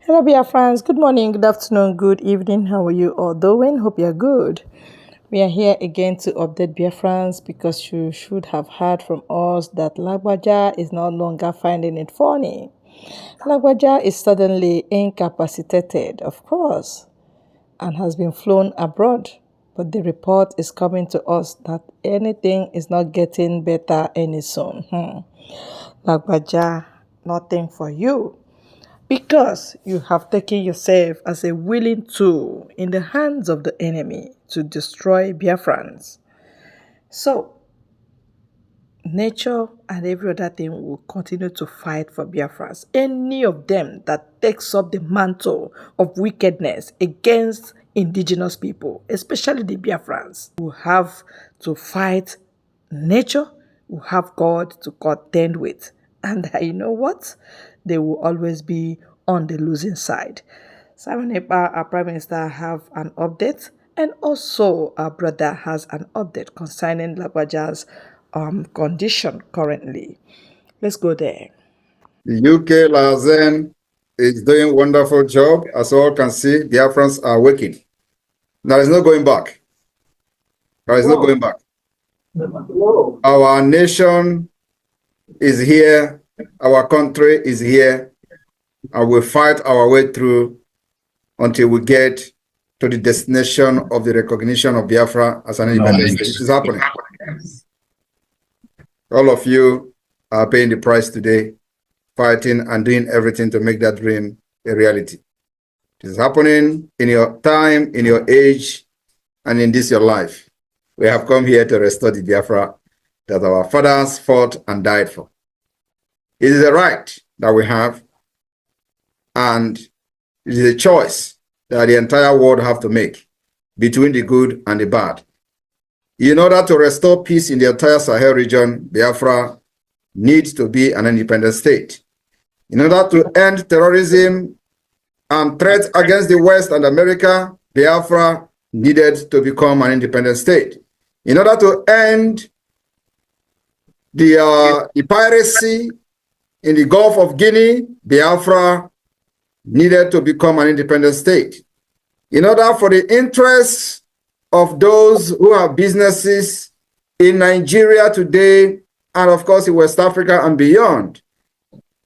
Hello, dear friends. Good morning, good afternoon, good evening. How are you all doing? Hope you're good. We are here again to update Biafrans because you should have heard from us that Lagbaja is no longer finding it funny. Lagbaja is suddenly incapacitated, of course, and has been flown abroad. But the report is coming to us that anything is not getting better any soon. Lagbaja, nothing for you. Because you have taken yourself as a willing tool in the hands of the enemy to destroy Biafrans. So, nature and every other thing will continue to fight for Biafrans. Any of them that takes up the mantle of wickedness against indigenous people, especially the Biafrans, will have to fight nature, will have God to contend with. And you know what? They will always be on the losing side. Simon Ekpa, our Prime Minister, have an update, and also our brother has an update concerning Lagbaja's condition currently. Let's go there. The UK Lazen is doing wonderful job. As all can see, Biafrans are working. There is no going back. There is no going back. Our nation is here. Our country is here. And we'll fight our way through until we get to the destination of the recognition of Biafra as an independent state. It is happening. All of you are paying the price today, fighting and doing everything to make that dream a reality. It is happening in your time, in your age, and in this your life. We have come here to restore the Biafra that our fathers fought and died for. It is a right that we have, and it is a choice that the entire world have to make between the good and the bad. In order to restore peace in the entire Sahel region, Biafra needs to be an independent state. In order to end terrorism and threats against the West and America, Biafra needed to become an independent state. In order to end the piracy in the Gulf of Guinea, Biafra needed to become an independent state. In order for the interests of those who have businesses in Nigeria today, and of course in West Africa and beyond,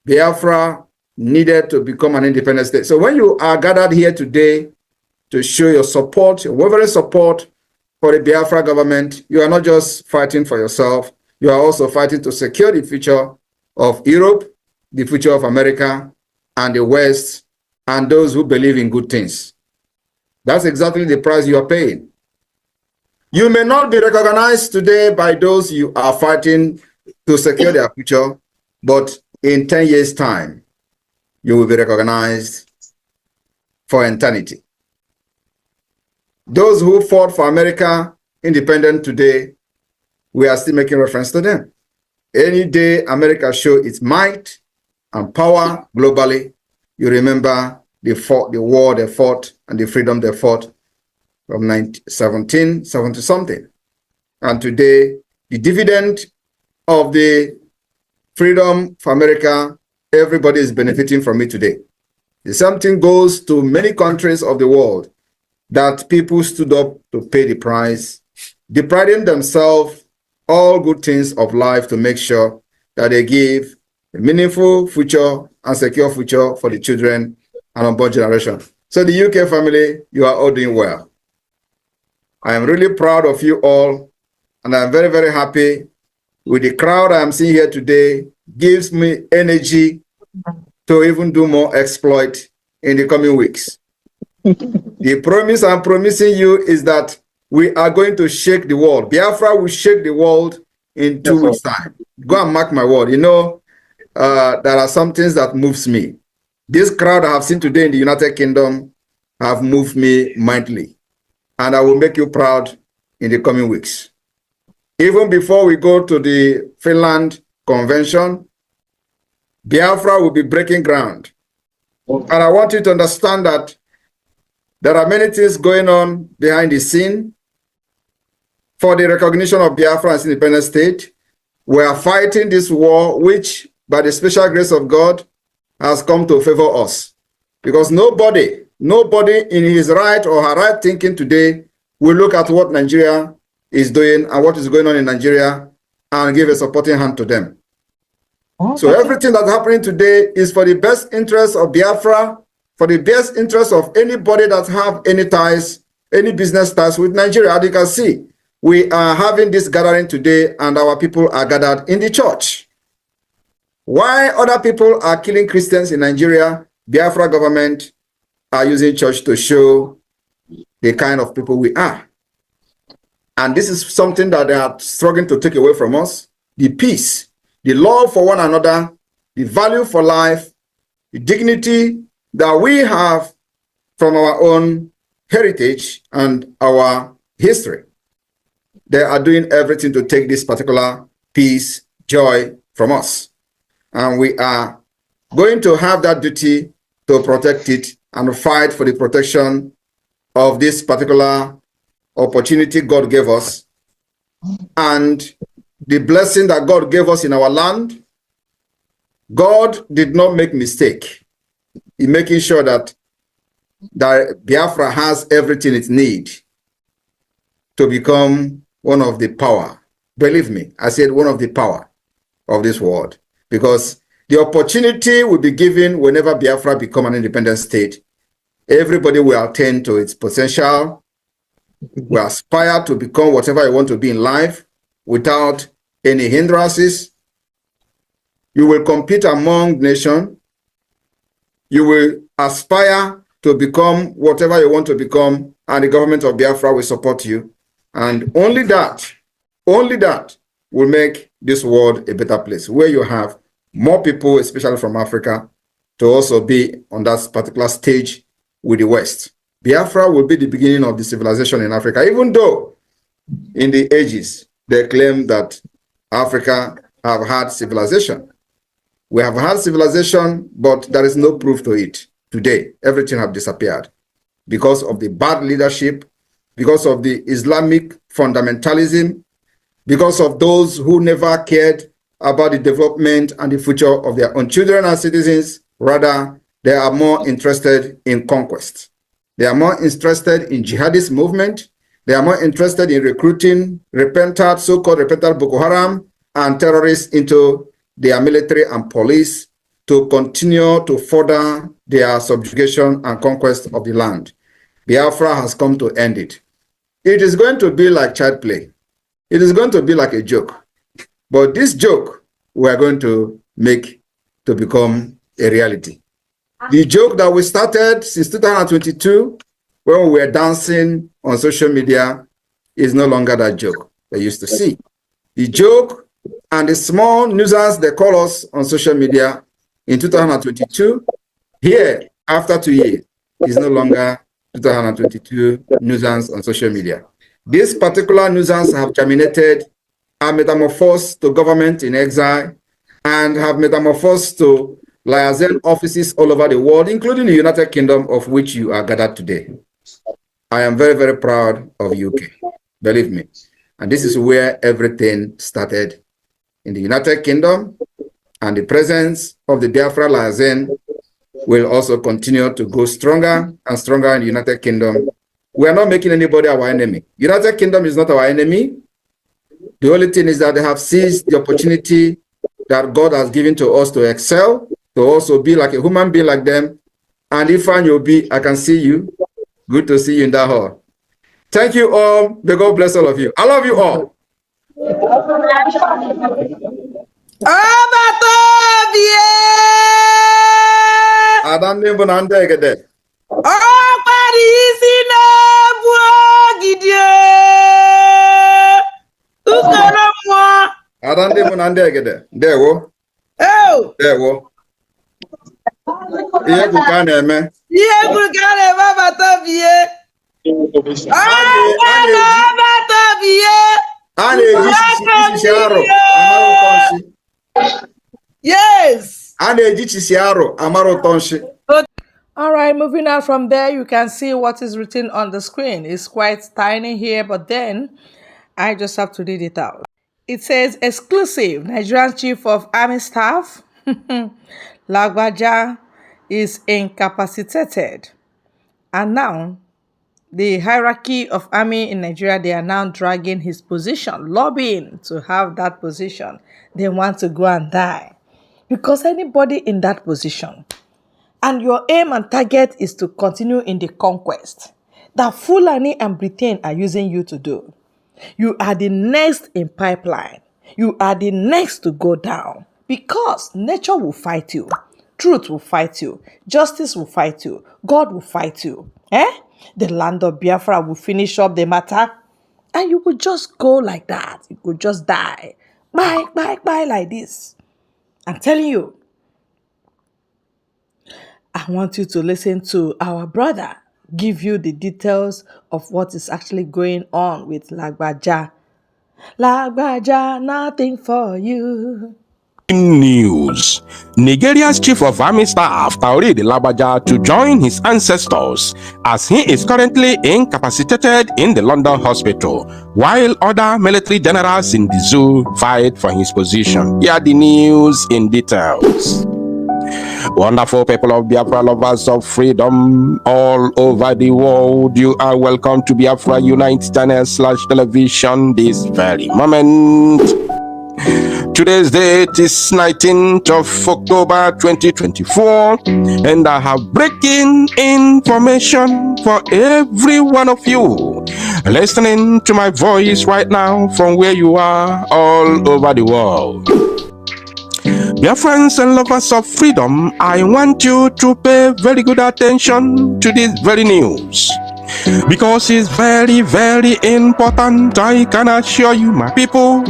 Biafra needed to become an independent state. So when you are gathered here today to show your support, your unwavering support for the Biafra government, you are not just fighting for yourself, you are also fighting to secure the future of Europe, the future of America, and the West, and those who believe in good things. That's exactly the price you are paying. You may not be recognized today by those you are fighting to secure their future, but in 10 years' time, you will be recognized for eternity. Those who fought for America independent today, we are still making reference to them. Any day America show its might and power globally, you remember the war they fought and the freedom they fought from 1770 something. And today, the dividend of the freedom for America, everybody is benefiting from it today. The same thing goes to many countries of the world that people stood up to pay the price, depriving themselves all good things of life to make sure that they give a meaningful future and secure future for the children and unborn generation. So the UK family, you are all doing well. I am really proud of you all, and I'm very, very happy with the crowd I'm seeing here today. Gives me energy to even do more exploit in the coming weeks. The promise I'm promising you is that we are going to shake the world. Biafra will shake the world in 2 weeks' time. Go and mark my word. You know, there are some things that moves me. This crowd I have seen today in the United Kingdom have moved me mightily. And I will make you proud in the coming weeks. Even before we go to the Finland Convention, Biafra will be breaking ground. And I want you to understand that there are many things going on behind the scene for the recognition of Biafra as independent state. We are fighting this war, which, by the special grace of God, has come to favor us. Because nobody in his right or her right thinking today will look at what Nigeria is doing and what is going on in Nigeria and give a supporting hand to them. So everything that's happening today is for the best interest of Biafra, for the best interest of anybody that have any ties, any business ties with Nigeria. As you can see, we are having this gathering today and our people are gathered in the church. Why other people are killing Christians in Nigeria, Biafra government are using church to show the kind of people we are. And this is something that they are struggling to take away from us. The peace, the love for one another, the value for life, the dignity that we have from our own heritage and our history. They are doing everything to take this particular peace, joy from us. And we are going to have that duty to protect it and fight for the protection of this particular opportunity God gave us and the blessing that God gave us in our land. God did not make mistake in making sure that Biafra has everything it needs to become one of the power. Believe me, I said one of the power of this world, because the opportunity will be given whenever Biafra become an independent state. Everybody will attain to its potential, will aspire to become whatever you want to be in life without any hindrances. You will compete among nations. You will aspire to become whatever you want to become, and the government of Biafra will support you. And only that will make this world a better place, where you have more people, especially from Africa, to also be on that particular stage with the West. Biafra will be the beginning of the civilization in Africa, even though in the ages they claim that Africa have had civilization. We have had civilization, but there is no proof to it. Today, everything have disappeared because of the bad leadership, because of the Islamic fundamentalism, because of those who never cared about the development and the future of their own children and citizens. Rather, they are more interested in conquest. They are more interested in jihadist movement. They are more interested in recruiting repentant, so-called repentant Boko Haram and terrorists into their military and police to continue to further their subjugation and conquest of the land. Biafra has come to end it. It is going to be like child play. It is going to be like a joke. But this joke we are going to make to become a reality. The joke that we started since 2022, when we were dancing on social media, is no longer that joke they used to see. The joke and the small nuisance they call us on social media in 2022, here, after 2 years, is no longer 2022 nuisance on social media. This particular nuisance have germinated, have metamorphosed to government in exile, and have metamorphosed to liaison offices all over the world, including the United Kingdom, of which you are gathered today. I am very, very proud of UK, believe me. And this is where everything started, in the United Kingdom, and the presence of the Biafra liaison will also continue to go stronger and stronger in the United Kingdom. We are not making anybody our enemy. United Kingdom is not our enemy. The only thing is that they have seized the opportunity that God has given to us to excel, to also be like a human being like them. And if you'll be, I can see you. Good to see you in that hall. Thank you all. May God bless all of you. I love you all. Adande na ndị egede. isi na-ebu ogidi usoro mmụọ. Adande na ndị egede. Ndewo. Ndewo. Ihe egwu ka a na-eme. Ihe egwu ka a na-eme agbata bie. A na-eji chichi arụ amara ụtọ nshi. Yes. A na-eji chichi arụ amara ụtọ nshi. All right, moving on from there, you can see what is written on the screen. It's quite tiny here, but then I just have to read it out. It says, exclusive Nigerian Chief of Army Staff, Lagbaja, is incapacitated. And now, the hierarchy of army in Nigeria, they are now dragging his position, lobbying to have that position. They want to go and die. Because anybody in that position, and your aim and target is to continue in the conquest that Fulani and Britain are using you to do. You are the next in pipeline. You are the next to go down because nature will fight you. Truth will fight you. Justice will fight you. God will fight you. The land of Biafra will finish up the matter and you will just go like that. You could just die. Bye, bye, bye like this. I'm telling you. I want you to listen to our brother give you the details of what is actually going on with Lagbaja. Lagbaja, nothing for you. News. Nigeria's Chief of Army Staff Taoreed Lagbaja to join his ancestors as he is currently incapacitated in the London hospital, while other military generals in the zoo fight for his position. Here are the news in details. Wonderful people of Biafra, lovers of freedom all over the world, you are welcome to Biafra Unite channel/television this very moment. Today's date is 19th of October 2024, and I have breaking information for every one of you listening to my voice right now from where you are all over the world. Dear friends and lovers of freedom, I want you to pay very good attention to this very news because it's very, very important. I can assure you, my people.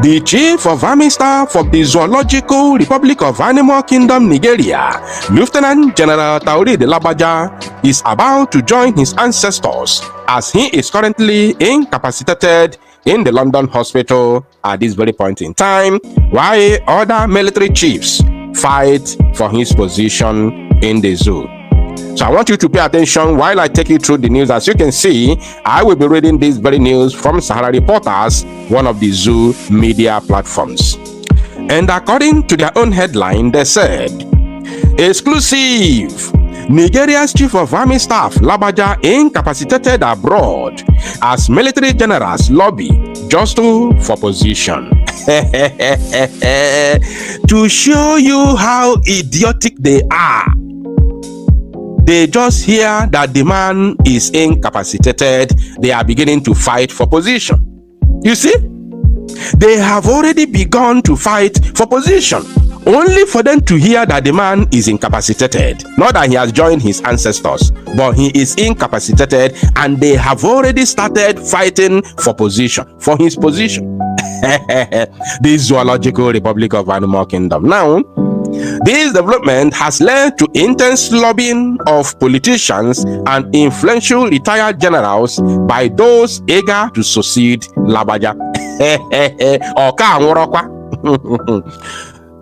The Chief of Army Staff of the Zoological Republic of Animal Kingdom, Nigeria, Lieutenant General Taoreed Lagbaja, is about to join his ancestors as he is currently incapacitated in the London hospital at this very point in time, while other military chiefs fight for his position in the zoo. So I want you to pay attention while I take you through the news. As you can see, I will be reading this very news from Sahara Reporters, one of the zoo media platforms. And according to their own headline, they said, exclusive, Nigeria's Chief of Army Staff Lagbaja incapacitated abroad as military generals lobby just for position. To show you how idiotic they are, they just hear that the man is incapacitated, they are beginning to fight for position. You see, they have already begun to fight for position, only for them to hear that the man is incapacitated. Not that he has joined his ancestors, but he is incapacitated and they have already started fighting for position, for his position. The Zoological Republic of Animal Kingdom. Now, this development has led to intense lobbying of politicians and influential retired generals by those eager to succeed Lagbaja.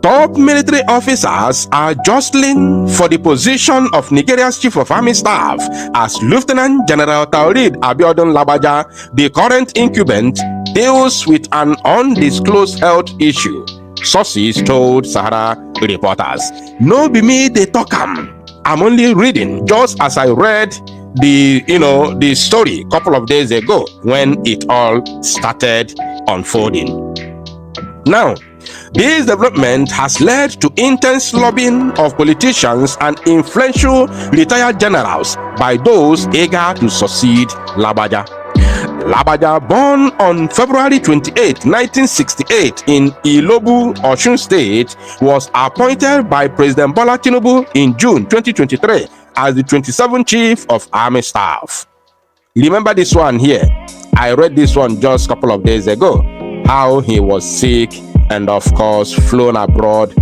Top military officers are jostling for the position of Nigeria's Chief of Army Staff as Lieutenant General Taoreed Lagbaja, the current incumbent, deals with an undisclosed health issue. Sources told Sahara Reporters. No be me they talk I'm only reading just as I read the story a couple of days ago when it all started unfolding. Now, this development has led to intense lobbying of politicians and influential retired generals by those eager to succeed Lagbaja. Lagbaja, born on February 28, 1968 in Ilobu, Osun State, was appointed by President Bola Tinubu in June 2023 as the 27th Chief of Army Staff. Remember this one here? I read this one just a couple of days ago, how he was sick and of course flown abroad,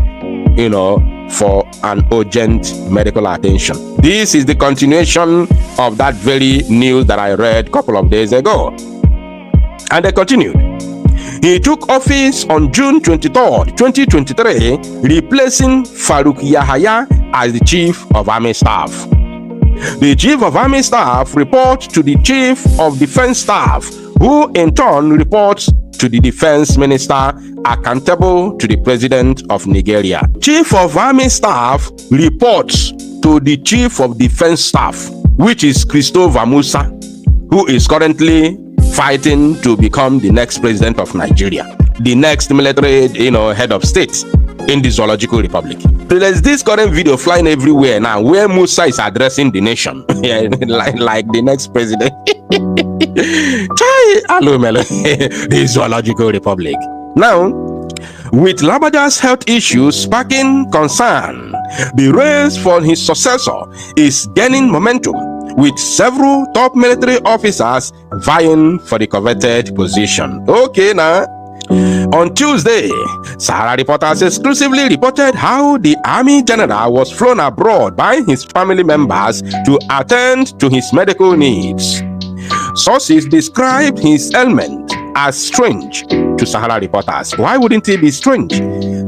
for an urgent medical attention. This is the continuation of that very news that I read a couple of days ago. And they continued. He took office on June 23rd, 2023, replacing Farouk Yahaya as the Chief of Army Staff. The Chief of Army Staff reports to the Chief of Defense Staff, who in turn reports to the defense minister accountable to the president of Nigeria. Chief of Army Staff reports to the Chief of Defense Staff, which is Christopher Musa, who is currently fighting to become the next president of Nigeria, the next military, head of state in the Zoological Republic. There's this current video flying everywhere now where Musa is addressing the nation like the next president. Hello, the Zoological Republic. Now, with Lagbaja's health issues sparking concern, the race for his successor is gaining momentum, with several top military officers vying for the coveted position. Okay, now. On Tuesday, Sahara Reporters exclusively reported how the army general was flown abroad by his family members to attend to his medical needs. Sources described his ailment as strange to Sahara Reporters. Why wouldn't it be strange?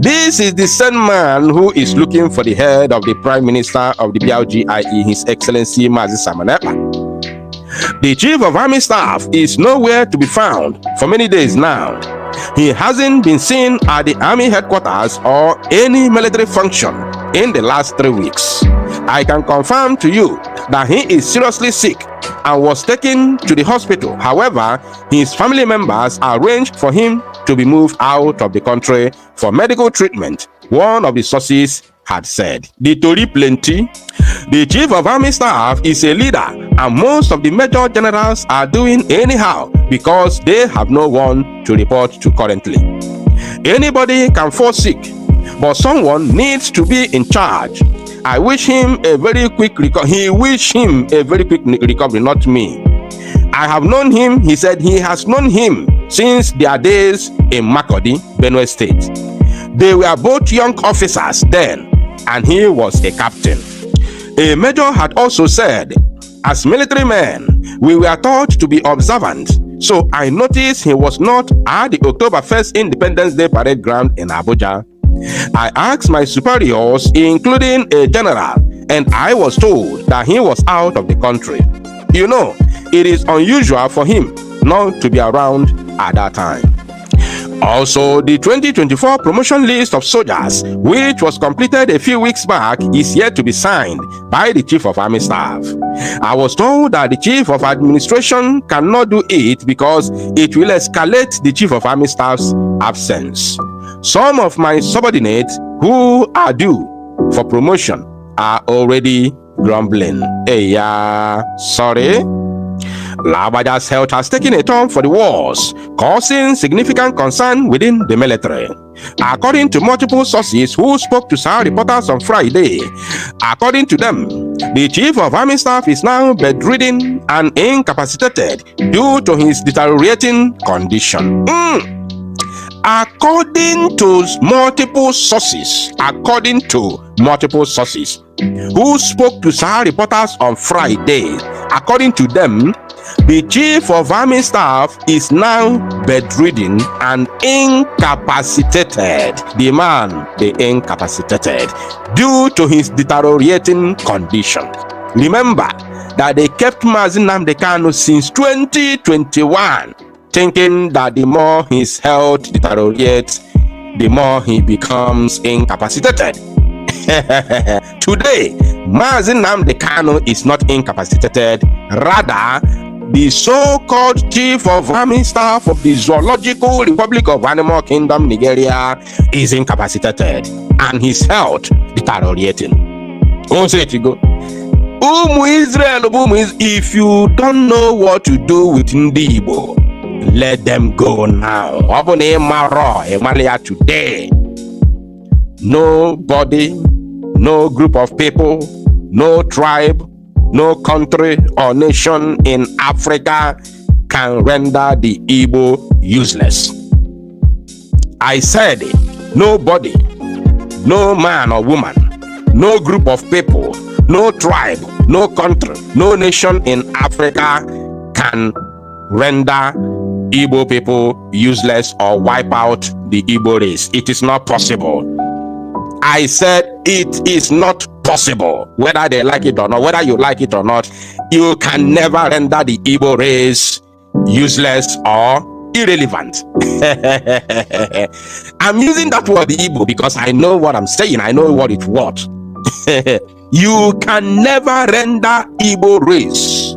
This is the same man who is looking for the head of the Prime Minister of the BLG, i.e. His Excellency Mazi Simon Ekpa. The Chief of Army Staff is nowhere to be found for many days now. He hasn't been seen at the army headquarters or any military function in the last 3 weeks. I can confirm to you that he is seriously sick and was taken to the hospital. However, his family members arranged for him to be moved out of the country for medical treatment, one of the sources had said. The Tori plenty. The Chief of Army Staff is a leader, and most of the major generals are doing anyhow because they have no one to report to currently. Anybody can fall sick, but someone needs to be in charge. I wish him a very quick recovery. He wish him a very quick recovery, not me. I have known him, he said he has known him since their days in Makurdi, Benue State. They were both young officers then, and he was a captain. A major had also said, as military men, we were taught to be observant, so I noticed he was not at the October 1st Independence Day parade ground in Abuja. I asked my superiors, including a general, and I was told that he was out of the country. You know, it is unusual for him not to be around at that time. Also, the 2024 promotion list of soldiers, which was completed a few weeks back, is yet to be signed by the Chief of Army Staff. I was told that the Chief of Administration cannot do it because it will escalate the Chief of Army Staff's absence. Some of my subordinates who are due for promotion are already grumbling. Hey, sorry. Lagbaja's health has taken a turn for the worse, causing significant concern within the military. According to multiple sources who spoke to Sahara Reporters on Friday, according to them, the Chief of Army Staff is now bedridden and incapacitated due to his deteriorating condition. According to multiple sources who spoke to Sahara Reporters on Friday, according to them, the Chief of Army Staff is now bedridden and incapacitated. The man, the incapacitated, due to his deteriorating condition. Remember that they kept Mazi Nnamdi Kanu since 2021, thinking that the more his health deteriorates, the more he becomes incapacitated. Today, Mazi Nnamdi Kanu is not incapacitated. Rather, the so-called Chief of Army Staff of the Zoological Republic of Animal Kingdom, Nigeria, is incapacitated and his health deteriorating. If you don't know what to do with Ndi Igbo, let them go now. Today, nobody, no group of people, no tribe, no country or nation in Africa can render the Igbo useless. I said it. Nobody, no man or woman, no group of people, no tribe, no country, no nation in Africa can render Igbo people useless or wipe out the Igbo race. It is not possible. I said it is not possible. Whether they like it or not, whether you like it or not, you can never render the Igbo race useless or irrelevant. I'm using that word Igbo because I know what I'm saying. I know what it's what. You can never render Igbo race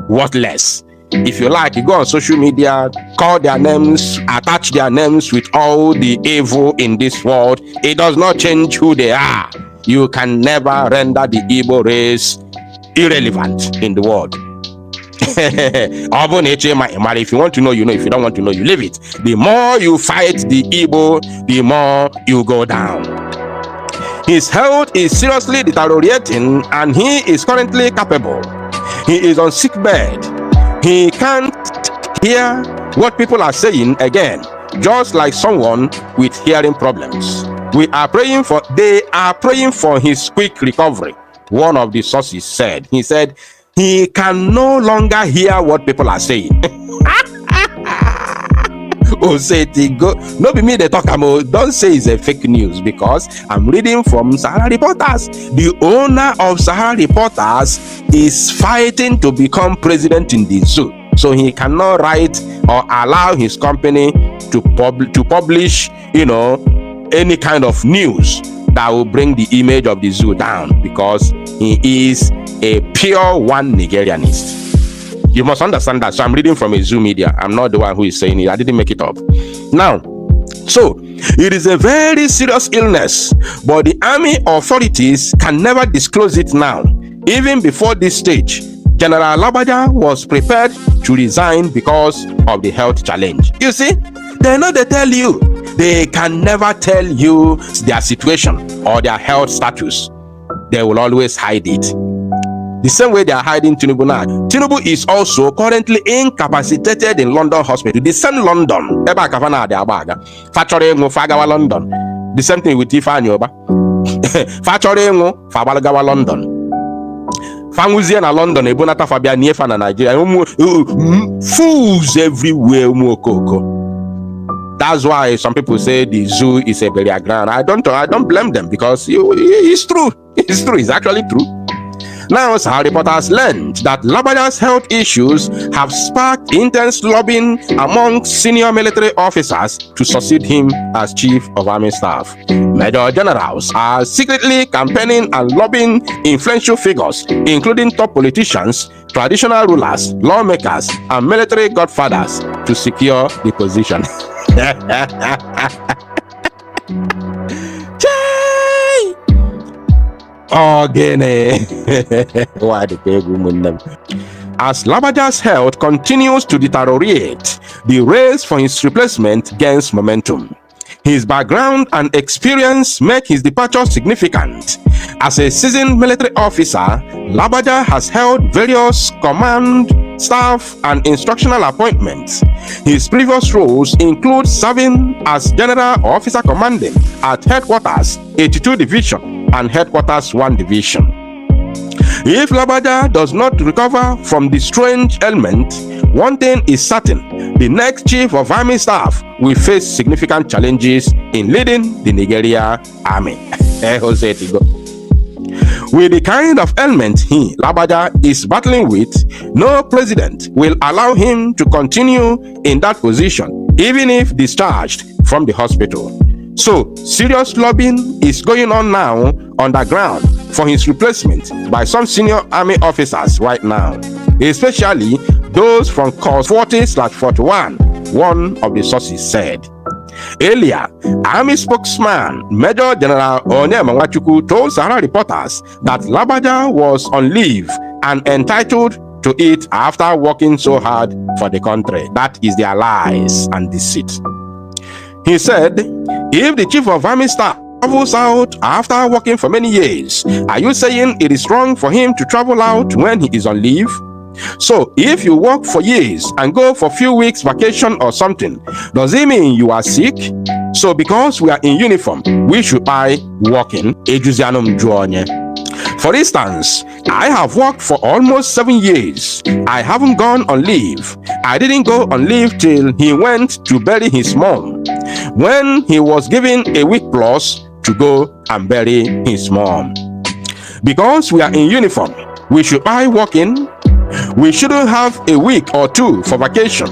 worthless. If you like, you go on social media, call their names, attach their names with all the evil in this world. It does not change who they are. You can never render the Igbo race irrelevant in the world. If you want to know, you know. If you don't want to know, you leave it. The more you fight the Igbo, the more you go down. His health is seriously deteriorating and he is currently capable. He is on sick bed. He can't hear what people are saying again, just like someone with hearing problems. They are praying for his quick recovery. One of the sources said, he said, he can no longer hear what people are saying. Oh, say it go. No be me they talk about. Don't say it's a fake news because I'm reading from Sahara Reporters. The owner of Sahara Reporters is fighting to become president in the zoo, so he cannot write or allow his company to publish, any kind of news that will bring the image of the zoo down because he is a pure one Nigerianist. You must understand that. So I'm reading from a zoo media. I'm not the one who is saying it. I didn't make it up. Now, so it is a very serious illness, but the army authorities can never disclose it now. Even before this stage, General Lagbaja was prepared to resign because of the health challenge. You see, they tell you. They can never tell you their situation or their health status. They will always hide it. The same way they are hiding Tinubu now. Tinubu is also currently incapacitated in London hospital. The same London. London. The same thing with Ifeanyi Oba. Fabalagawa London. Fanguzie na London ebunata Fabia Niefa na Nigeria. Fools everywhere. That's why some people say the zoo is a burial ground. I don't blame them because it's true. It's true. It's actually true. Now, Sahara Reporters learned that Lagbaja's health issues have sparked intense lobbying among senior military officers to succeed him as Chief of Army Staff. Major generals are secretly campaigning and lobbying influential figures, including top politicians, traditional rulers, lawmakers, and military godfathers to secure the position. As Lagbaja's health continues to deteriorate, the race for his replacement gains momentum. His background and experience make his departure significant. As a seasoned military officer, Lagbaja has held various command, staff, and instructional appointments. His previous roles include serving as General Officer Commanding at Headquarters 82 Division and Headquarters 1 Division. If Lagbaja does not recover from the strange ailment, one thing is certain: the next Chief of Army Staff will face significant challenges in leading the Nigeria Army. With the kind of ailment Lagbaja is battling with, no president will allow him to continue in that position, even if discharged from the hospital. So, serious lobbying is going on now underground for his replacement by some senior army officers right now, especially those from Corps 40/41, one of the sources said. Earlier, Army spokesman Major General Onyemangwachuku told Sahara Reporters that Lagbaja was on leave and entitled to it after working so hard for the country. That is their lies and deceit. He said, if the Chief of Army Staff travels out after working for many years, are you saying it is wrong for him to travel out when he is on leave? So if you work for years and go for a few weeks vacation or something, does it mean you are sick? So because we are in uniform, we should buy working. For instance, I have worked for almost 7 years. I haven't gone on leave. I didn't go on leave till he went to bury his mom, when he was given a week plus to go and bury his mom. Because we are in uniform, we should buy working. We shouldn't have a week or two for vacation.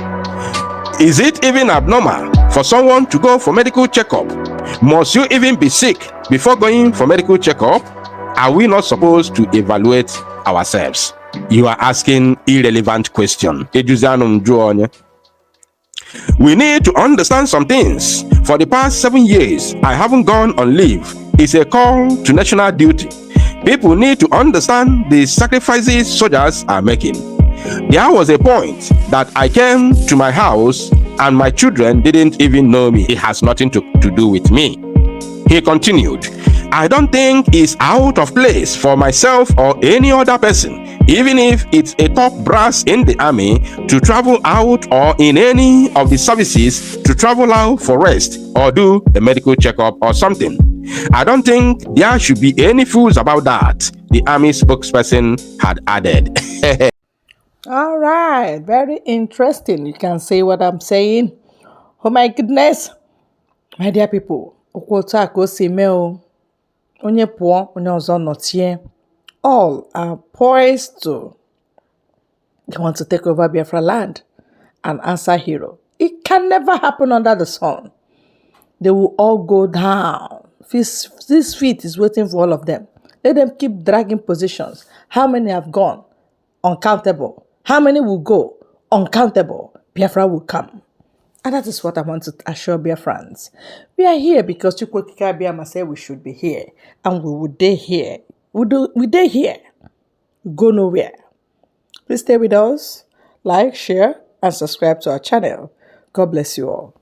Is it even abnormal for someone to go for medical checkup? Must you even be sick before going for medical checkup? Are we not supposed to evaluate ourselves? You are asking irrelevant question. We need to understand some things. For the past 7 years, I haven't gone on leave. It's a call to national duty. People need to understand the sacrifices soldiers are making. There was a point that I came to my house and my children didn't even know me. It has nothing to do with me. He continued, I don't think it's out of place for myself or any other person, even if it's a top brass in the army, to travel out or in any of the services to travel out for rest or do a medical checkup or something. I don't think there should be any fools about that, the army spokesperson had added. All right, very interesting. You can see what I'm saying. Oh my goodness, my dear people. Onye pụọ, onye ọzọ nọtie. All are poised to. They want to take over Biafra land and answer hero. It can never happen under the sun. They will all go down. This feat is waiting for all of them. Let them keep dragging positions. How many have gone? Uncountable. How many will go? Uncountable. Biafra will come. And that is what I want to assure Biafrans. We are here because Chukwokika Abiyama said we should be here. And we will stay here. We stay here. We go nowhere. Please stay with us. Like, share, and subscribe to our channel. God bless you all.